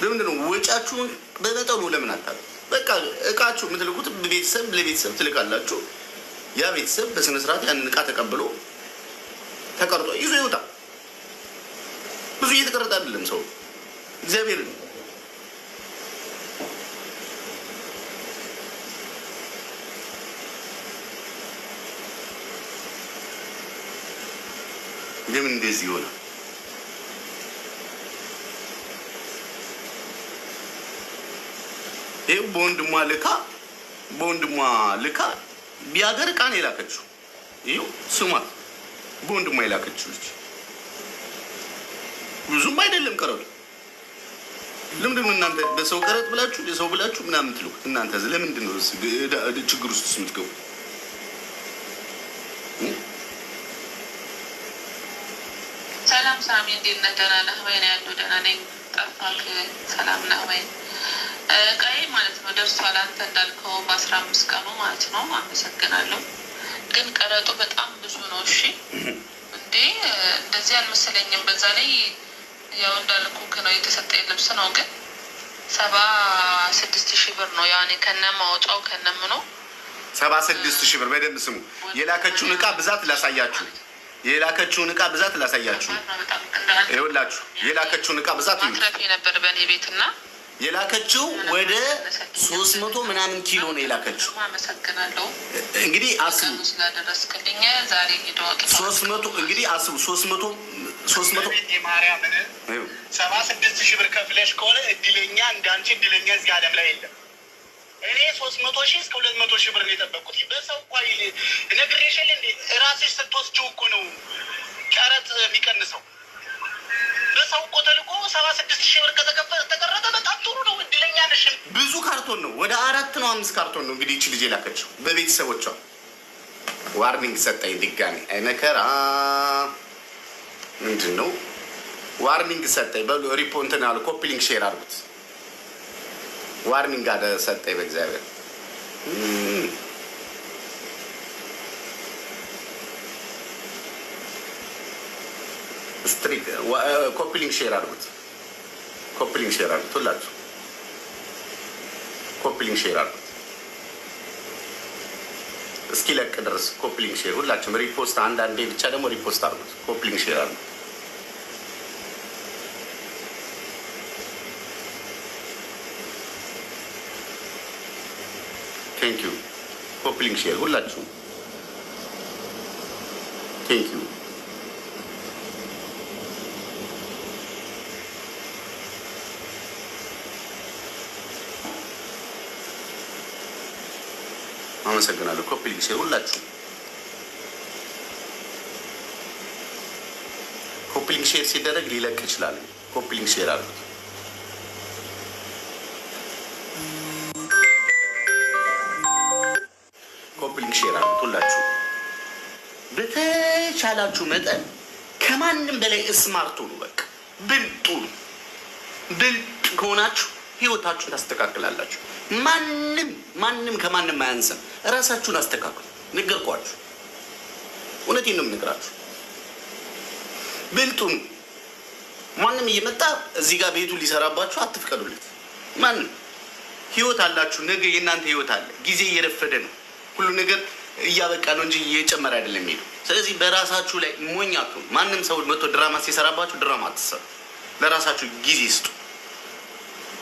ለምንድን ነው ወጫችሁን በመጠኑ ለምን አታሉ? በቃ እቃችሁ የምትልኩት ቤተሰብ ለቤተሰብ ትልካላችሁ። ያ ቤተሰብ በስነ ስርዓት ያንን እቃ ተቀብሎ ተቀርጦ ይዞ ይወጣ። ብዙ እየተቀረጠ አይደለም ሰው እግዚአብሔር ለምን እንደዚህ ይሆናል? ይኸው በወንድሟ ልካ ቢያገር እቃ ነው የላከችው። ይኸው ስሟት፣ በወንድሟ የላከችው ልጅ ብዙም አይደለም ቀረጡ። ለምንድን ነው እናንተ በሰው ቀረጥ ብላችሁ ለሰው ብላችሁ ምናምን ትሉ? እናንተ ለምንድን ነው ችግር ውስጥ የምትገቡ? ሰላም ሳሚ፣ እንዴት ነህ? ደህና ነህ ወይ? ነው ያለው። ደህና ነኝ። ጠፋክ። ሰላም ነህ ወይ? ቀይ ማለት ነው ደርሷል። አንተ እንዳልከው በ15 ቀኑ ማለት ነው። አመሰግናለሁ። ግን ቀረጡ በጣም ብዙ ነው። እሺ እንዴ እንደዚህ አልመሰለኝም። በዛ ላይ ያው እንዳልኩህ ነው የተሰጠኝ ልብስ ነው። ግን 76,000 ብር ነው ያኔ ከነ ማውጫው ከነም ነው 76,000 ብር። በደንብ ስሙ። የላከችውን እቃ ብዛት ላሳያችሁ። ይኸውላችሁ የላከችውን እቃ ብዛት ነበር በእኔ ቤትና የላከችው ወደ 300 ምናምን ኪሎ ነው የላከችው። አመሰግናለሁ። እንግዲህ አስቡ ስላደረስክልኝ ዛሬ ሄዶ 300 እንግዲህ አስቡ 300 ማርያምን 76,000 ብር ከፍለሽ ከሆነ እድለኛ እንዳንቺ እድለኛ እዚህ ዓለም ላይ የለም። እኔ 300,000 እስከ 200,000 ብር ነው የጠበቅኩት። በሰው ቋይ ነግሬሽል እንዴ ራስሽ ስትወስጂው እኮ ነው ቀረጥ የሚቀንሰው። በሰው እኮ ተልቆ 76,000 ብር ከተቀረጠ በጣም ጥሩ ነው። እድለኛ ነሽ። ብዙ ካርቶን ነው ወደ 4 ነው 5 ካርቶን ነው እንግዲህ እቺ ልጅ የላከችው በቤተሰቦቿ። ዋርኒንግ ሰጠኝ ድጋሚ አይነከራ ምንድን ነው ዋርኒንግ ሰጠኝ። በሪፖርት ነው ኮፒሊንግ ሼር አድርጉት። ዋርኒንግ አደ ሰጠኝ በእግዚአብሔር ስትሪክ ኮፒሊንግ ሼር አድርጉት። ሁላችሁ ኮፒሊንግ ሼር አድርጉት እስኪለቅ ድረስ ኮፒሊንግ ሼር ሁላችሁም ሪፖስት አንዳንዴ ብቻ ደግሞ ሪፖስት አድርጉት። ኮፒሊንግ ሼር አድርጉት። ቴንክ ዩ ኮፒሊንግ ሼር ሁላችሁም ቴንክ ዩ። አመሰግናለሁ። ኮፒሊንግ ሼር ሁላችሁም ኮፒሊንግ ሼር ሲደረግ ሊለቅ ይችላል። ኮፒሊንግ ሼር አድርጉት። ኮፒሊንግ ሼር አድርጉት ሁላችሁ። በተቻላችሁ መጠን ከማንም በላይ ስማርት ሁኑ። በቃ ብልጡ ብልጥ ከሆናችሁ ህይወታችሁን ታስተካክላላችሁ። ማንም ከማንም አያንስም። እራሳችሁን አስተካክሉ። ነገርኳችሁ። እውነቴን ነው የምነግራችሁ። ብልጡን ማንም እየመጣ እዚህ ጋር ቤቱ ሊሰራባችሁ አትፍቀዱለት። ማንም ህይወት አላችሁ። ነገ የእናንተ ህይወት አለ። ጊዜ እየረፈደ ነው። ሁሉ ነገር እያበቃ ነው እንጂ እየጨመረ አይደለም ሄዱ። ስለዚህ በራሳችሁ ላይ ሞኛቱ። ማንም ሰው መጥቶ ድራማ ሲሰራባችሁ ድራማ አትሰሩ። ለራሳችሁ ጊዜ ስጡ።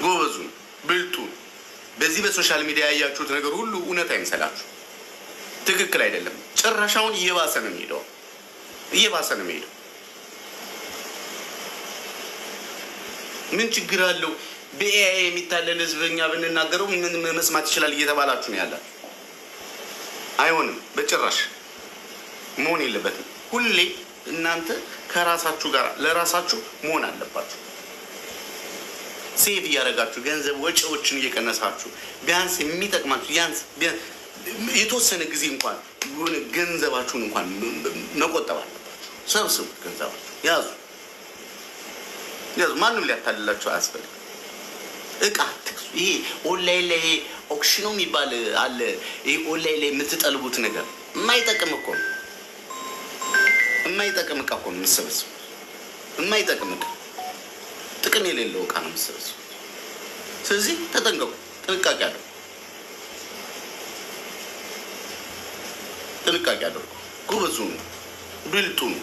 ጎበዙ፣ ብልጡ። በዚህ በሶሻል ሚዲያ ያያችሁት ነገር ሁሉ እውነት አይምሰላችሁ። ትክክል አይደለም። ጭራሻውን እየባሰ ነው የሚሄደው። ምን ችግር አለው? በኤአይ የሚታለል ህዝበኛ ብንናገረው ምን መስማት ይችላል እየተባላችሁ ነው ያላችሁ። አይሆንም፣ በጭራሽ መሆን የለበትም። ሁሌ እናንተ ከራሳችሁ ጋር ለራሳችሁ መሆን አለባችሁ። ሴቭ እያደረጋችሁ ገንዘብ ወጪዎችን እየቀነሳችሁ ቢያንስ የሚጠቅማችሁ የተወሰነ ጊዜ እንኳን ገንዘባችሁን እንኳን መቆጠብ አለባችሁ። ሰብስቡ፣ ገንዘባችሁ ያዙ። ማንም ሊያታልላችሁ አያስፈልግም። እቃ አትግዙ። ይሄ ኦንላይን ላይ ኦክሽኖ የሚባል አለ። ይሄ ኦንላይን ላይ የምትጠልቡት ነገር የማይጠቅም እኮ ነው። የማይጠቅም እቃ እኮ ነው የምትሰበስቡት። የማይጠቅም እቃ፣ ጥቅም የሌለው እቃ ነው የምትሰበስቡት። ስለዚህ ተጠንቀቁ፣ ጥንቃቄ አድርጉ፣ ጥንቃቄ አድርጉ። ጎበዙ ነው፣ ብልጡ ነው።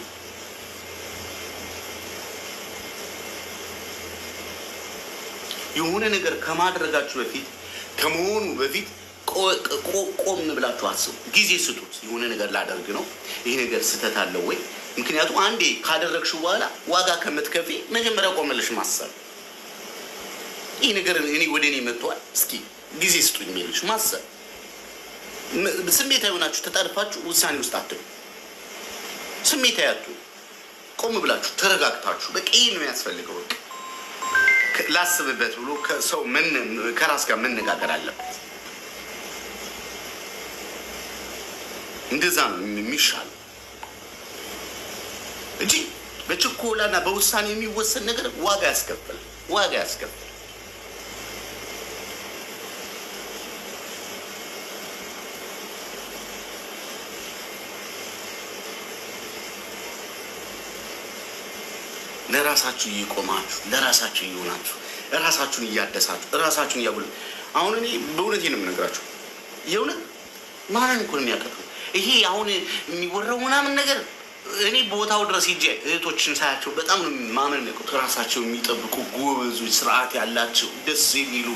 የሆነ ነገር ከማድረጋችሁ በፊት ከመሆኑ በፊት ቆም ብላችሁ አስቡ። ጊዜ ስጡት። የሆነ ነገር ላደርግ ነው፣ ይሄ ነገር ስህተት አለው ወይ? ምክንያቱም አንዴ ካደረግሽው በኋላ ዋጋ ከምትከፊ መጀመሪያ ቆመልሽ ማሰብ። ይህ ነገር እኔ ወደ እኔ መጥቷል፣ እስኪ ጊዜ ስጡኝ የሚልሽ ማሰብ። ስሜታዊ ሆናችሁ ተጣድፋችሁ ውሳኔ ውስጥ አትሉ። ስሜታዊ አትሉ። ቆም ብላችሁ ተረጋግታችሁ በቃ ይህ ነው የሚያስፈልገው፣ ላስብበት ብሎ ከሰው ከራስ ጋር መነጋገር አለበት። እንደዛ ነው የሚሻለው እንጂ በችኮላና በውሳኔ የሚወሰን ነገር ዋጋ ያስከፍላል፣ ዋጋ ያስከፍላል። ለራሳችሁ እየቆማችሁ ለራሳችሁ እየሆናችሁ ራሳችሁን እያደሳችሁ ራሳችሁን እያጎለ አሁን እኔ በእውነቴ ነው የምነግራችሁ። የእውነት ማንን እኮ ነው የሚያቀርበው ይሄ አሁን የሚወራው ምናምን ነገር። እኔ ቦታው ድረስ ሂጄ እህቶችን ሳያቸው በጣም ነው ማመን ነው። ራሳቸው የሚጠብቁ ጎበዞች፣ ስርዓት ያላቸው ደስ የሚሉ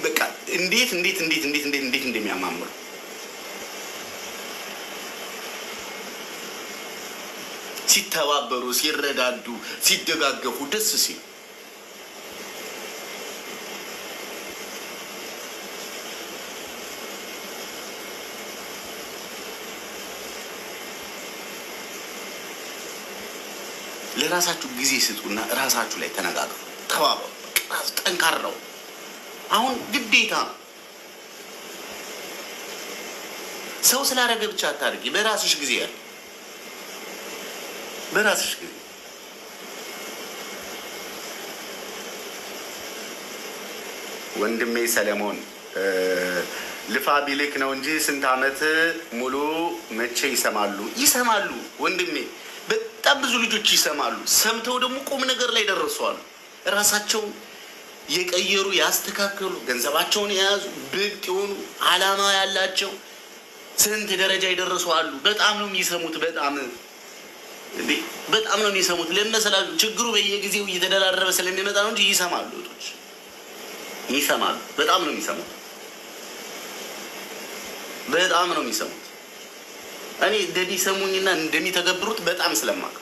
በቃ እንዴት እንደሚያማምሩ ሲተባበሩ፣ ሲረዳዱ፣ ሲደጋገፉ ደስ ሲል ለራሳችሁ ጊዜ ስጡና ራሳችሁ ላይ ተነጋገሩ፣ ተባበሩ። ጠንካራው አሁን ግዴታ ሰው ስላደረገ ብቻ አታድርጊ። በራስሽ ጊዜ ያለ በራስሽ ጊዜ ወንድሜ ሰለሞን ልፋ ቢልክ ነው እንጂ ስንት ዓመት ሙሉ መቼ ይሰማሉ? ይሰማሉ ወንድሜ፣ በጣም ብዙ ልጆች ይሰማሉ። ሰምተው ደግሞ ቁም ነገር ላይ ደረሷል። ራሳቸውን የቀየሩ ያስተካከሉ፣ ገንዘባቸውን የያዙ ብልጥ የሆኑ ዓላማ ያላቸው ስንት ደረጃ ይደርሱ አሉ። በጣም ነው የሚሰሙት። በጣም ነው የሚሰሙት። ለመሰላችሁ ችግሩ በየጊዜው እየተደራረበ ስለሚመጣ ነው እንጂ ይሰማሉ። እህቶች ይሰማሉ። በጣም ነው የሚሰሙት። በጣም ነው የሚሰሙት። እኔ እንደሚሰሙኝና እንደሚተገብሩት በጣም ስለማውቅ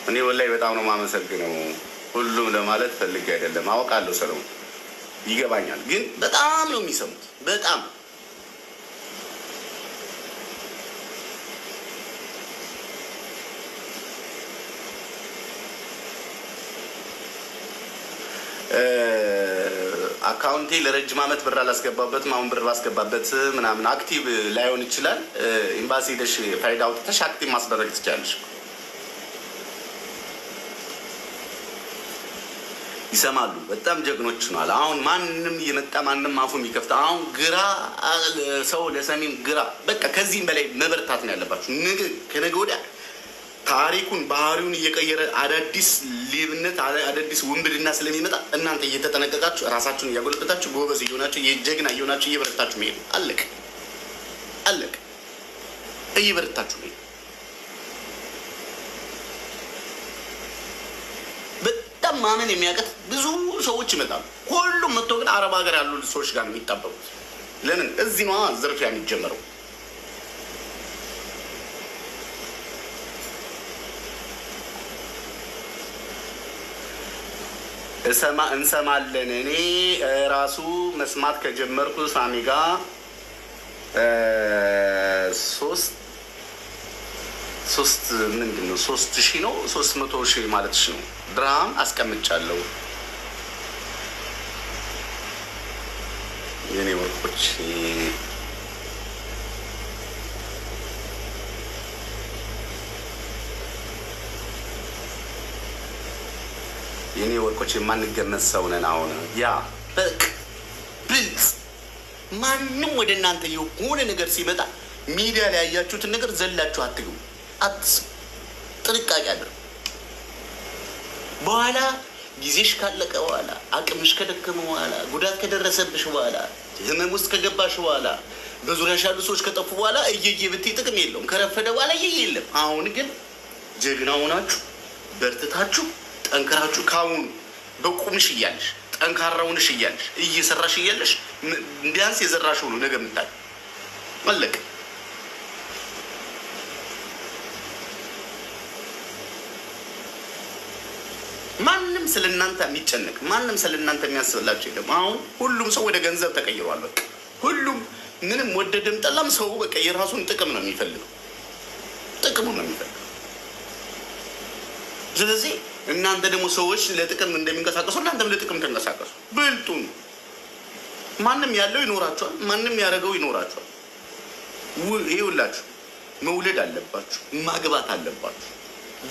እኔ ወላሂ በጣም ነው የማመሰግነው። ሁሉም ለማለት ፈልጌ አይደለም፣ አውቃለሁ፣ ሰለሞን ይገባኛል። ግን በጣም ነው የሚሰሙት። በጣም አካውንቴ ለረጅም ዓመት ብር አላስገባበትም። አሁን ብር ባስገባበት ምናምን አክቲቭ ላይሆን ይችላል። ኤምባሲ ሄደሽ ፋይዳ አውጥተሽ አክቲቭ ማስደረግ ትችላለሽ። ይሰማሉ። በጣም ጀግኖች ነዋል። አሁን ማንም እየመጣ ማንም አፉ የሚከፍት አሁን ግራ ሰው ለሰሚም ግራ በቃ ከዚህም በላይ መበርታት ነው ያለባችሁ። ከነገ ወዲያ ታሪኩን ባህሪውን እየቀየረ አዳዲስ ሌብነት አዳዲስ ውንብድና ስለሚመጣ እናንተ እየተጠነቀቃችሁ ራሳችሁን እያጎለበታችሁ ጎበዝ እየሆናችሁ የጀግና እየሆናችሁ እየበረታችሁ መሄድ አለቅ እየበረታችሁ መሄድ። በጣም ማመን የሚያቀት ብዙ ሰዎች ይመጣሉ። ሁሉም መጥቶ ግን አረብ ሀገር ያሉ ሰዎች ጋር ነው የሚጣበቁት። ለምን? እዚህ ነዋ ዝርፊያ የሚጀመረው። እንሰማለን። እኔ ራሱ መስማት ከጀመርኩ ሳሚ ጋር 3,000 ነው 300,000 ማለትሽ ነው ድርሃም አስቀምጫለሁ። የኔ ወርቆች የኔ ወርቆች የማንገመት ሰው ነን። አሁን ያ በቅ ብልጽ ማንም ወደ እናንተ የሆነ ነገር ሲመጣ ሚዲያ ላይ ያያችሁትን ነገር ዘላችሁ አትግቡ፣ አትስሙ። ጥንቃቄ አድርጉ። በኋላ ጊዜሽ ካለቀ በኋላ አቅምሽ ከደከመ በኋላ ጉዳት ከደረሰብሽ በኋላ ህመም ውስጥ ከገባሽ በኋላ በዙሪያሽ ያሉ ሰዎች ከጠፉ በኋላ እየየ ብትይ ጥቅም የለውም። ከረፈደ በኋላ እየየ የለም። አሁን ግን ጀግና ሆናችሁ በርትታችሁ ጠንክራችሁ ካሁኑ በቁምሽ እያለሽ ጠንካራውንሽ እያለሽ እየሰራሽ እያለሽ እንዲያንስ የዘራሽ ሆኖ ነገ ምታል አለቀ። ማንም ስለናንተ የሚጨነቅ ማንም ስለናንተ የሚያስብላችሁ የለም። አሁን ሁሉም ሰው ወደ ገንዘብ ተቀይሯል። በቃ ሁሉም ምንም ወደደም ጠላም ሰው በቃ የራሱን ጥቅም ነው የሚፈልገው፣ ጥቅሙ ነው የሚፈልገው። ስለዚህ እናንተ ደግሞ ሰዎች ለጥቅም እንደሚንቀሳቀሱ እናንተም ለጥቅም ተንቀሳቀሱ። ብልጡ ነው። ማንም ያለው ይኖራቸዋል፣ ማንም ያደረገው ይኖራቸዋል። ይኸውላችሁ መውለድ አለባችሁ፣ ማግባት አለባችሁ።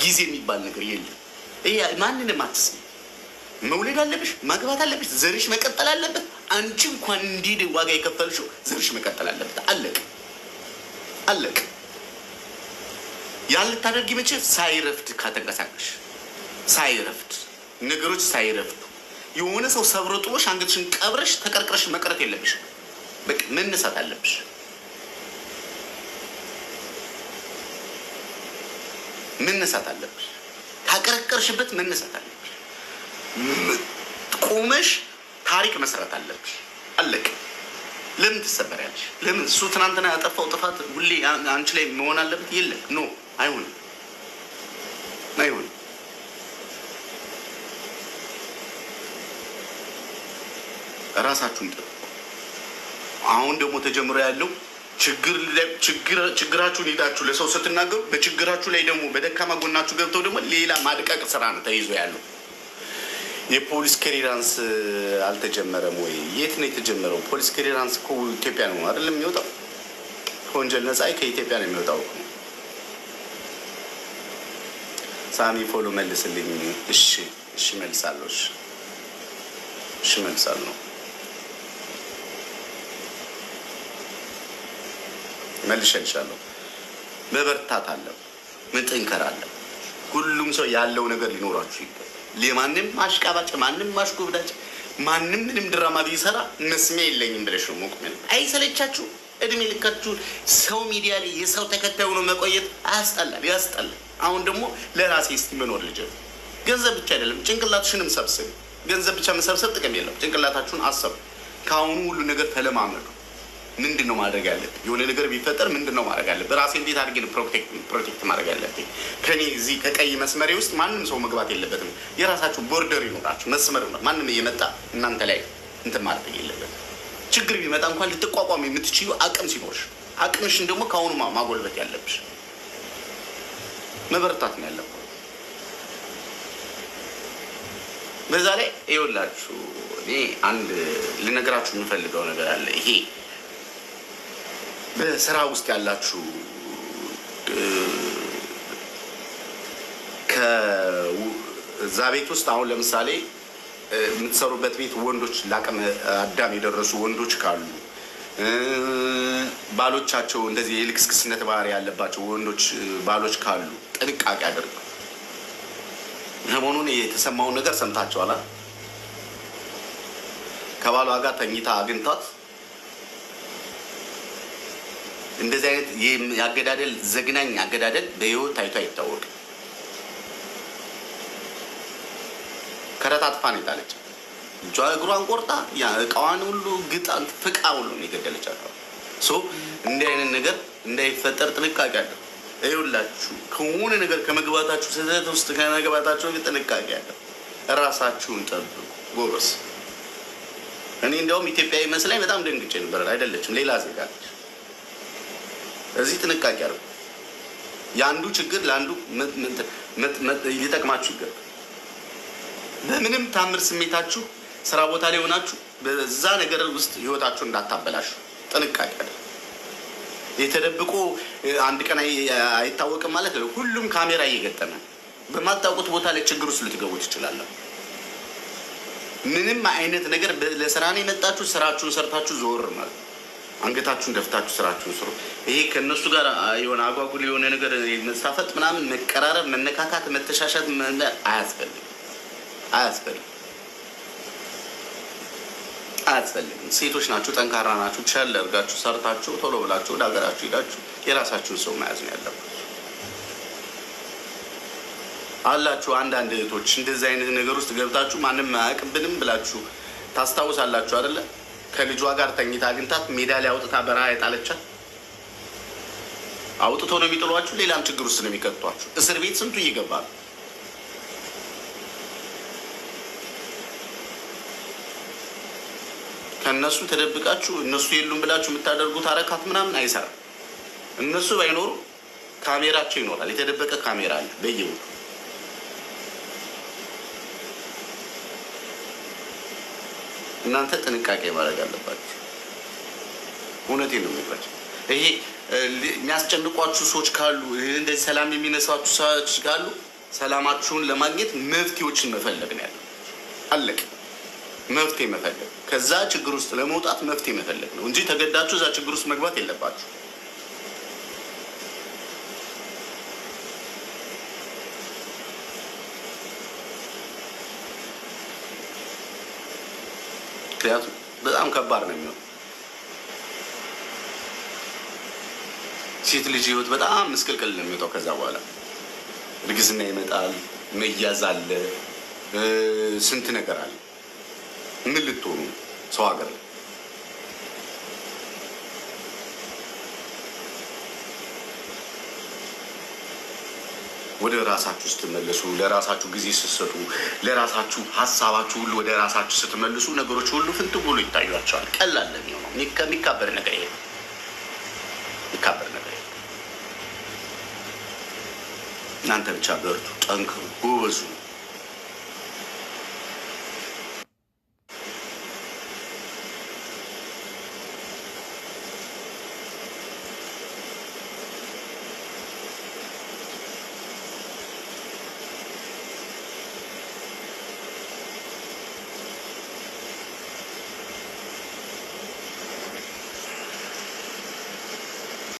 ጊዜ የሚባል ነገር የለም። ይሄ ማንንም አትስሚ። መውለድ አለብሽ፣ ማግባት አለብሽ፣ ዘርሽ መቀጠል አለበት። አንቺ እንኳን እንዲህ ዋጋ የከፈልሽው ዘርሽ መቀጠል አለበት። አለቅ አለቅ። ያን ልታደርጊ መቼ ሳይረፍድ ካተንቀሳቀሽ፣ ሳይረፍድ ነገሮች ሳይረፍዱ የሆነ ሰው ሰብሮ ጥሎሽ አንገትሽን ቀብረሽ ተቀርቅረሽ መቅረት የለብሽ። በቃ መነሳት አለብሽ። መነሳት አለብሽ። ታቀረቀርሽበት መነሳት አለብሽ። ቆመሽ ታሪክ መስራት አለብሽ። አለቅ። ለምን ትሰበሪያለሽ? ለምን እሱ ትናንትና ያጠፋው ጥፋት ሁሌ አንቺ ላይ መሆን አለበት? የለም። ኖ አይሆንም፣ አይሆንም። ራሳችሁን ጠብቁ። አሁን ደግሞ ተጀምሮ ያለው ችግራችሁን ሄዳችሁ ለሰው ስትናገሩ በችግራችሁ ላይ ደግሞ በደካማ ጎናችሁ ገብተው ደግሞ ሌላ ማድቀቅ ስራ ነው ተይዞ ያለው። የፖሊስ ክሊራንስ አልተጀመረም ወይ? የት ነው የተጀመረው? ፖሊስ ክሊራንስ እኮ ኢትዮጵያ ነው አይደለም የሚወጣው? ከወንጀል ነፃ ከኢትዮጵያ ነው የሚወጣው። ሳሚ ፎሎ መልስልኝ። እሺ፣ እሺ መልሳለሁ። እሺ መልሳለሁ። መልሼልሻለሁ። መበርታት አለ፣ መጠንከር አለ። ሁሉም ሰው ያለው ነገር ሊኖራችሁ ይገባል። ለማንም ማሽቃባጭ፣ ማንም ማሽጎብዳጭ፣ ማንም ምንም ድራማ ቢሰራ መስሚያ የለኝም ብለሽ ነው ሞቅመን። አይሰለቻችሁ? እድሜ ልካችሁ ሰው ሚዲያ ላይ የሰው ተከታይ ሆኖ መቆየት አያስጠላል? ያስጠላል። አሁን ደግሞ ለራሴ እስቲ መኖር ልጅ ገንዘብ ብቻ አይደለም፣ ጭንቅላትሽንም ሰብስብ። ገንዘብ ብቻ መሰብሰብ ጥቅም የለም። ጭንቅላታችሁን አሰቡ። ከአሁኑ ሁሉ ነገር ተለማመዱ። ምንድን ነው ማድረግ ያለብኝ? የሆነ ነገር ቢፈጠር ምንድን ነው ማድረግ ያለብኝ? ራሴ እንዴት አድርጌ ፕሮቴክት ማድረግ ያለብኝ? ከኔ እዚህ ከቀይ መስመሬ ውስጥ ማንም ሰው መግባት የለበትም። የራሳችሁ ቦርደር ይኖራችሁ፣ መስመር ነው። ማንም እየመጣ እናንተ ላይ እንትን ማድረግ የለበትም። ችግር ቢመጣ እንኳን ልትቋቋም የምትችዩ አቅም ሲኖርሽ፣ አቅምሽን ደግሞ ከአሁኑ ማጎልበት ያለብሽ፣ መበርታት ነው ያለብህ። በዛ ላይ ይኸውላችሁ እኔ አንድ ልነግራችሁ የምፈልገው ነገር አለ። ይሄ በስራ ውስጥ ያላችሁ ከዛ ቤት ውስጥ አሁን ለምሳሌ የምትሰሩበት ቤት ወንዶች ለአቅመ አዳም የደረሱ ወንዶች ካሉ፣ ባሎቻቸው እንደዚህ የልክስክስነት ባህሪ ያለባቸው ወንዶች ባሎች ካሉ ጥንቃቄ አድርጉ። ሰሞኑን የተሰማውን ነገር ሰምታችኋል። ከባሏ ጋር ተኝታ አግኝቷት እንደዚህ አይነት ያገዳደል ዘግናኝ አገዳደል በህይወት ታይቶ አይታወቅም። ከረታጥፋ ነው የጣለች። እጇ እግሯን ቆርጣ እቃዋን ሁሉ ግጣ ፍቃ ሁሉ ነው የገደለቻት። እንዲህ አይነት ነገር እንዳይፈጠር ጥንቃቄ አለ። ይኸውላችሁ ከሆነ ነገር ከመግባታችሁ ስህተት ውስጥ ከመግባታችሁ ጥንቃቄ አለ። ራሳችሁን ጠብቁ ጎበስ። እኔ እንዲያውም ኢትዮጵያዊ መስላኝ በጣም ደንግጬ ነበር። አይደለችም፣ ሌላ ዜጋ ነች። እዚህ ጥንቃቄ አድርጉ። የአንዱ ችግር ለአንዱ ሊጠቅማችሁ ይገባል። በምንም ታምር ስሜታችሁ ስራ ቦታ ላይ ሆናችሁ በዛ ነገር ውስጥ ህይወታችሁ እንዳታበላሹ ጥንቃቄ አድርጉ። የተደብቆ አንድ ቀን አይታወቅም ማለት ነው። ሁሉም ካሜራ እየገጠመ በማታውቁት ቦታ ላይ ችግር ውስጥ ልትገቡ ትችላላችሁ። ምንም አይነት ነገር ለስራ ነው የመጣችሁ፣ ስራችሁን ሰርታችሁ ዞር ማለት አንገታችሁን ደፍታችሁ ስራችሁን ስሩ። ይሄ ከነሱ ጋር የሆነ አጓጉል የሆነ ነገር መሳፈጥ ምናምን፣ መቀራረብ፣ መነካካት፣ መተሻሻት አያስፈልግም። አያስፈልግም። ሴቶች ናችሁ፣ ጠንካራ ናችሁ። ቸል አድርጋችሁ ሰርታችሁ ቶሎ ብላችሁ ወደ ሀገራችሁ ሄዳችሁ የራሳችሁን ሰው መያዝ ነው ያለባችሁ። አላችሁ አንዳንድ እህቶች እንደዚህ አይነት ነገር ውስጥ ገብታችሁ ማንም አያውቅብንም ብላችሁ ታስታውሳላችሁ አይደለ? ከልጇ ጋር ተኝታ አግኝታት ሜዳ ላይ አውጥታ በረሃ የጣለቻት አውጥቶ ነው የሚጥሏችሁ። ሌላም ችግር ውስጥ ነው የሚከቷችሁ። እስር ቤት ስንቱ እየገባ ነው። ከእነሱ ተደብቃችሁ እነሱ የሉም ብላችሁ የምታደርጉት አረካት ምናምን አይሰራም። እነሱ ባይኖሩ ካሜራቸው ይኖራል። የተደበቀ ካሜራ አለ በየቦታው። እናንተ ጥንቃቄ ማድረግ አለባችሁ። እውነቴን ነው የምነግራችሁ። ይሄ የሚያስጨንቋችሁ ሰዎች ካሉ፣ እንደዚህ ሰላም የሚነሳችሁ ሰዎች ካሉ ሰላማችሁን ለማግኘት መፍትሄዎችን መፈለግ ነው ያለው። አለቅ መፍትሄ መፈለግ፣ ከዛ ችግር ውስጥ ለመውጣት መፍትሄ መፈለግ ነው እንጂ ተገዳችሁ እዛ ችግር ውስጥ መግባት የለባችሁ። ምክንያቱም በጣም ከባድ ነው የሚሆነው። ሴት ልጅ ህይወት በጣም ምስቅልቅል ነው የሚወጣው። ከዛ በኋላ እርግዝና ይመጣል፣ መያዝ አለ፣ ስንት ነገር አለ። ምን ልትሆኑ ሰው ሀገር ላይ ወደ ራሳችሁ ስትመለሱ፣ ለራሳችሁ ጊዜ ስትሰጡ፣ ለራሳችሁ ሀሳባችሁ ሁሉ ወደ ራሳችሁ ስትመልሱ ነገሮች ሁሉ ፍንትው ብሎ ይታያቸዋል። ቀላል ነው የሚሆነው። የሚካበር ነገር የለም። የሚካበር ነገር የለም። እናንተ ብቻ በርቱ፣ ጠንክሩ፣ ጎበዙ።